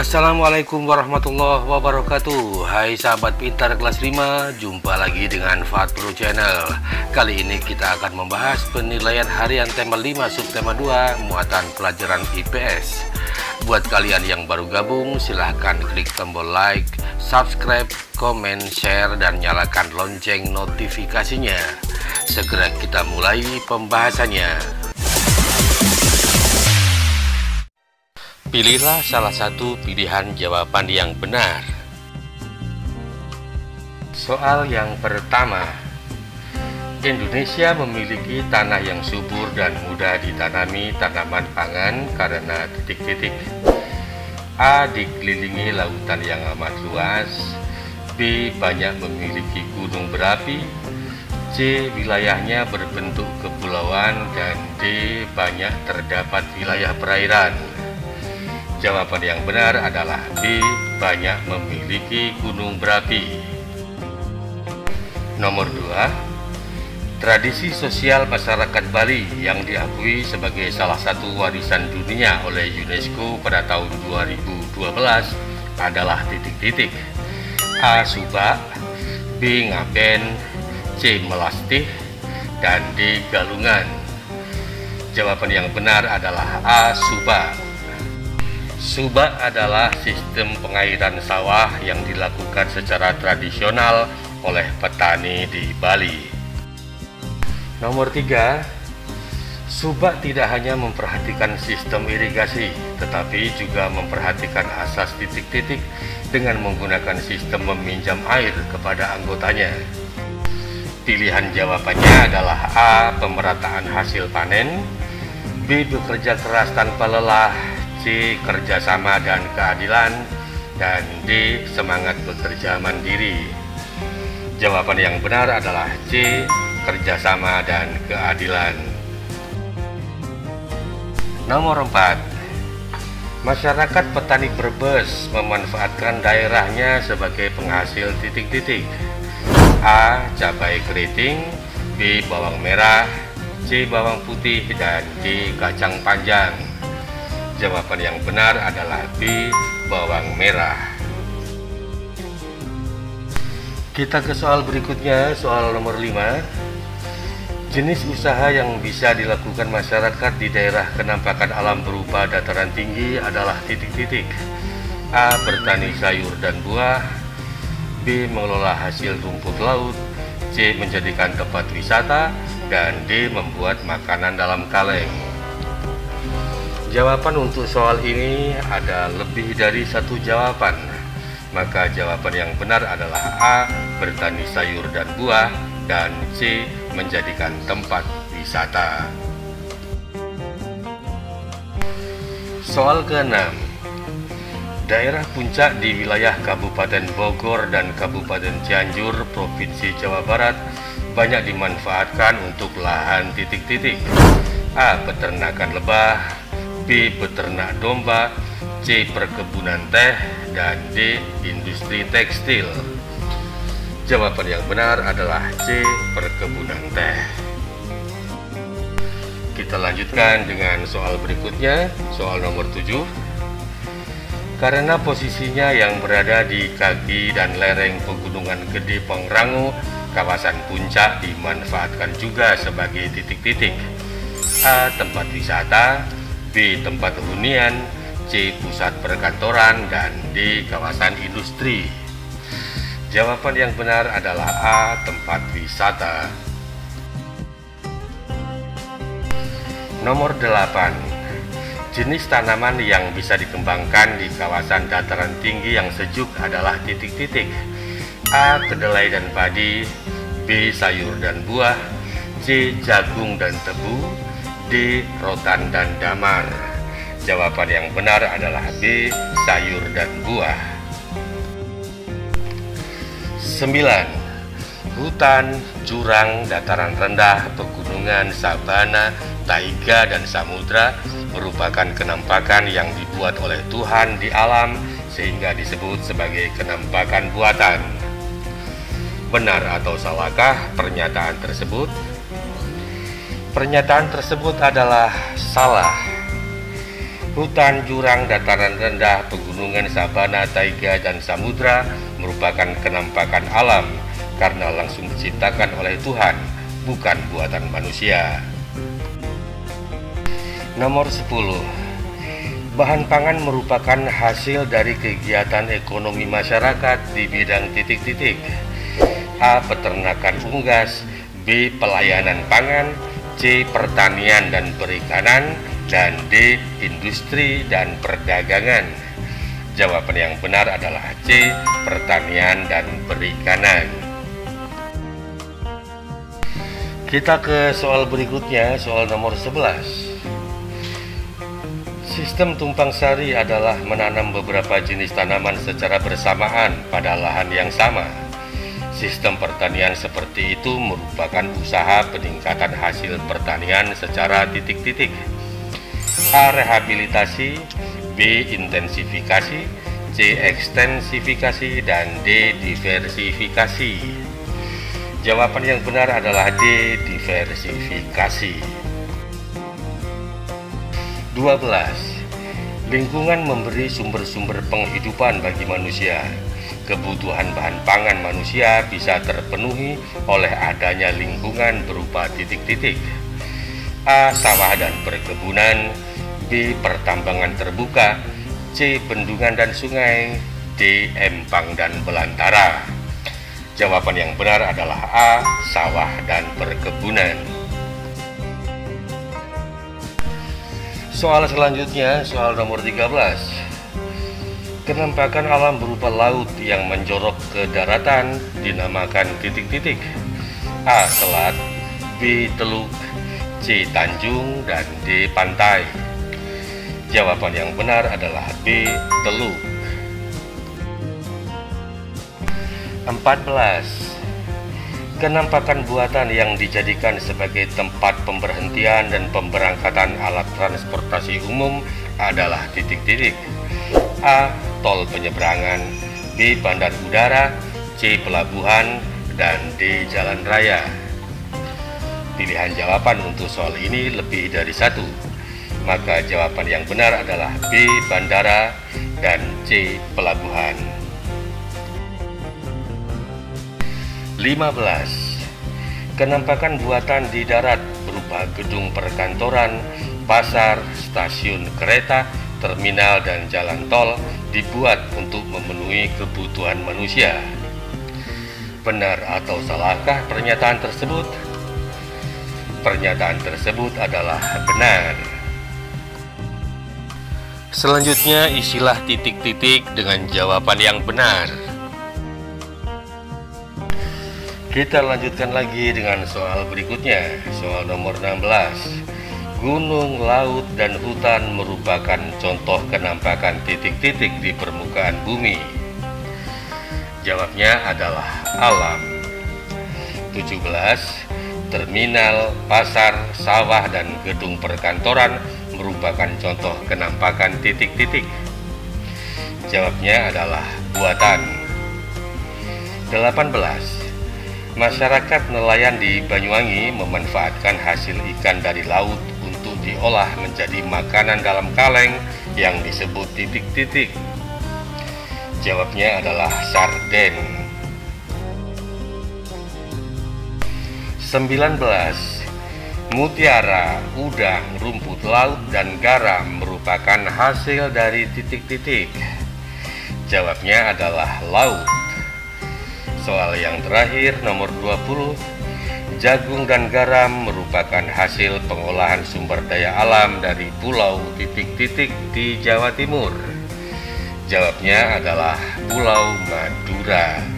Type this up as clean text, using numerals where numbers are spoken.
Assalamualaikum warahmatullahi wabarakatuh. Hai sahabat pintar kelas 5, jumpa lagi dengan Fat Pro Channel. Kali ini kita akan membahas penilaian harian tema 5 subtema 2 muatan pelajaran IPS. Buat kalian yang baru gabung, silahkan klik tombol like, subscribe, komen, share, dan nyalakan lonceng notifikasinya. Segera kita mulai pembahasannya. Pilihlah salah satu pilihan jawaban yang benar. Soal yang pertama, Indonesia memiliki tanah yang subur dan mudah ditanami tanaman pangan karena titik-titik. A. Dikelilingi lautan yang amat luas. B. Banyak memiliki gunung berapi. C. Wilayahnya berbentuk kepulauan. Dan D. Banyak terdapat wilayah perairan. Jawaban yang benar adalah B. Banyak memiliki gunung berapi. Nomor 2. Tradisi sosial masyarakat Bali yang diakui sebagai salah satu warisan dunia oleh UNESCO pada tahun 2012 adalah titik-titik. A. Subak, B. Ngaben, C. Melastih, dan D. Galungan. Jawaban yang benar adalah A. Subak. Subak adalah sistem pengairan sawah yang dilakukan secara tradisional oleh petani di Bali. Nomor 3, Subak tidak hanya memperhatikan sistem irigasi, tetapi juga memperhatikan asas titik-titik dengan menggunakan sistem meminjam air kepada anggotanya. Pilihan jawabannya adalah A. Pemerataan hasil panen, B. Bekerja keras tanpa lelah, C. Kerjasama dan keadilan, dan D. Semangat bekerja mandiri. Jawaban yang benar adalah C. Kerjasama dan keadilan. Nomor 4. Masyarakat petani Brebes memanfaatkan daerahnya sebagai penghasil titik-titik. A. Cabai keriting, B. Bawang merah, C. Bawang putih, dan D. Kacang panjang. Jawaban yang benar adalah B. Bawang merah. Kita ke soal berikutnya, soal nomor 5. Jenis usaha yang bisa dilakukan masyarakat di daerah kenampakan alam berupa dataran tinggi adalah titik-titik. A. Bertani sayur dan buah, B. Mengelola hasil rumput laut, C. Menjadikan tempat wisata, dan D. Membuat makanan dalam kaleng. Jawaban untuk soal ini ada lebih dari satu jawaban. Maka jawaban yang benar adalah A. Bertani sayur dan buah, dan C. Menjadikan tempat wisata. Soal ke-6. Daerah puncak di wilayah Kabupaten Bogor dan Kabupaten Cianjur, Provinsi Jawa Barat banyak dimanfaatkan untuk lahan titik-titik. A. Peternakan lebah, B. Beternak domba, C. Perkebunan teh, dan D. Industri tekstil. Jawaban yang benar adalah C. Perkebunan teh. Kita lanjutkan dengan soal berikutnya, soal nomor 7. Karena posisinya yang berada di kaki dan lereng pegunungan Gede Pangrango, kawasan puncak dimanfaatkan juga sebagai titik-titik. A. Tempat wisata, B. Tempat hunian, C. Pusat perkantoran, dan D. Kawasan industri. Jawaban yang benar adalah A. Tempat wisata. Nomor 8. Jenis tanaman yang bisa dikembangkan di kawasan dataran tinggi yang sejuk adalah titik-titik. A. Kedelai dan padi, B. Sayur dan buah, C. Jagung dan tebu, D. Rotan dan damar. Jawaban yang benar adalah B. Sayur dan buah. 9. Hutan, jurang, dataran rendah, pegunungan, sabana, taiga, dan samudra merupakan kenampakan yang dibuat oleh Tuhan di alam sehingga disebut sebagai kenampakan buatan. Benar atau salahkah pernyataan tersebut? Pernyataan tersebut adalah salah. Hutan, jurang, dataran rendah, pegunungan, sabana, taiga, dan samudra merupakan kenampakan alam karena langsung diciptakan oleh Tuhan, bukan buatan manusia. Nomor 10. Bahan pangan merupakan hasil dari kegiatan ekonomi masyarakat di bidang titik-titik. A. Peternakan unggas, B. Pelayanan pangan, C. Pertanian dan perikanan, dan D. Industri dan perdagangan. Jawaban yang benar adalah C. Pertanian dan perikanan. Kita ke soal berikutnya, soal nomor 11. Sistem tumpang sari adalah menanam beberapa jenis tanaman secara bersamaan pada lahan yang sama. Sistem pertanian seperti itu merupakan usaha peningkatan hasil pertanian secara titik-titik. A. Rehabilitasi, B. Intensifikasi, C. Ekstensifikasi, dan D. Diversifikasi. Jawaban yang benar adalah D. Diversifikasi. 12. Lingkungan memberi sumber-sumber penghidupan bagi manusia. Kebutuhan bahan pangan manusia bisa terpenuhi oleh adanya lingkungan berupa titik-titik. A. Sawah dan perkebunan, B. Pertambangan terbuka, C. Bendungan dan sungai, D. Empang dan belantara. Jawaban yang benar adalah A. Sawah dan perkebunan. Soal selanjutnya, soal nomor 13. Kenampakan alam berupa laut yang menjorok ke daratan dinamakan titik-titik. A. Selat, B. Teluk, C. Tanjung, dan D. Pantai. Jawaban yang benar adalah B. Teluk. 14. Kenampakan buatan yang dijadikan sebagai tempat pemberhentian dan pemberangkatan alat transportasi umum adalah titik-titik. A. Tol penyeberangan, B. Bandar udara, C. Pelabuhan, dan D. Jalan raya. Pilihan jawaban untuk soal ini lebih dari satu, maka jawaban yang benar adalah B. Bandara dan C. Pelabuhan. 15. Kenampakan buatan di darat berupa gedung perkantoran, pasar, stasiun kereta, terminal, dan jalan tol dibuat untuk memenuhi kebutuhan manusia. Benar atau salahkah pernyataan tersebut? Pernyataan tersebut adalah benar. Selanjutnya, isilah titik-titik dengan jawaban yang benar. Kita lanjutkan lagi dengan soal berikutnya, soal nomor 16. Gunung, laut, dan hutan merupakan contoh kenampakan titik-titik di permukaan bumi. Jawabnya adalah alam. 17. Terminal, pasar, sawah, dan gedung perkantoran merupakan contoh kenampakan titik-titik. Jawabnya adalah buatan. 18. Masyarakat nelayan di Banyuwangi memanfaatkan hasil ikan dari laut untuk diolah menjadi makanan dalam kaleng yang disebut titik-titik. Jawabnya adalah sarden. 19. Mutiara, udang, rumput laut, dan garam merupakan hasil dari titik-titik. Jawabnya adalah laut. Soal yang terakhir, nomor 20. Jagung dan garam merupakan hasil pengolahan sumber daya alam dari pulau titik-titik di Jawa Timur. Jawabnya adalah Pulau Madura.